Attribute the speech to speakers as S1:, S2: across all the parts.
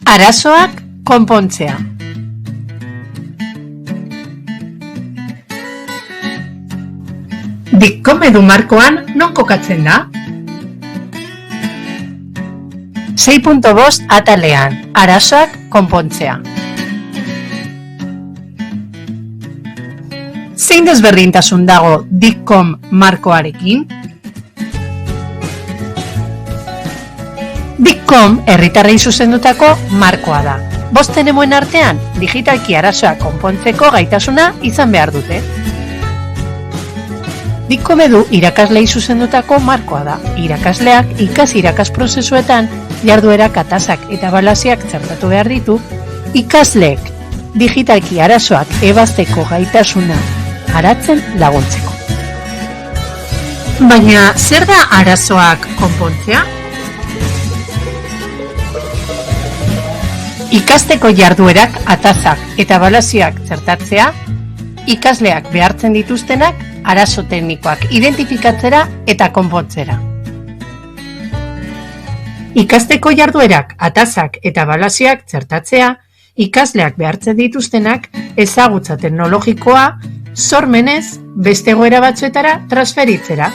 S1: Arazoak konpontzea. Dicom edu markoan non kokatzen da? 6.5 atalean, arazoak konpontzea. Zein desberdintasun dago Dicom markoarekin? Dicom herritarrei zuzendutako markoa da. Bost eremuren artean, digitalki arazoak konpontzeko gaitasuna izan behar dute. Dicom edu irakaslei zuzendutako markoa da. Irakasleak ikas prozesuetan jarduerak, atazak eta ebaluazioak txertatu behar ditu, ikasleek digitalki arazoak ebazteko gaitasuna garatzen laguntzeko. Baina zer da arazoak konpontzea? Ikasteko jarduerak, atazak eta ebaluazioak txertatzea, ikasleak behartzen dituztenak arazo teknikoak identifikatzera eta konpontzera. Ikasteko jarduerak, atazak eta ebaluazioak txertatzea, ikasleak behartzen dituztenak ezagutza teknologikoa sormenez beste egoera batzuetara transferitzera.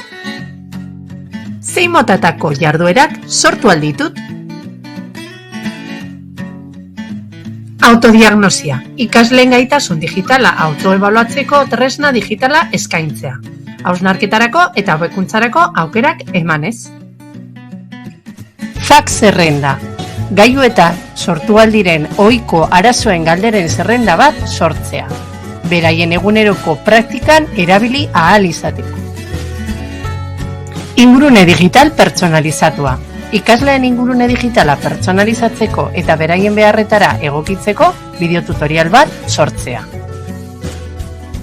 S1: Zein motatako jarduerak sortu alditut? Autodiagnosia, ikasleen gaitasun digitala autoebaluatzeko tresna digitala eskaintzea. Hausnarketarako eta hobekuntzarako aukerak emanez. Fax zerrenda, gailuetan sortu aldiren ohiko arazoen galderen zerrenda bat sortzea. Beraien eguneroko praktikan erabili ahal izateko. Ingurune digital pertsonalizatua. Ikasleen ingurune digitala pertsonalizatzeko eta beraien beharretara egokitzeko bideotutorial bat sortzea.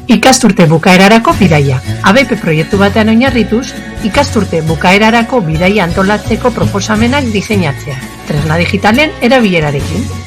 S1: Ikasturte bukaerarako bidaia. ABP proiektu batean oinarrituz, ikasturte bukaerarako bidaia antolatzeko proposamenak diseinatzea. Tresna digitalen erabilerarekin.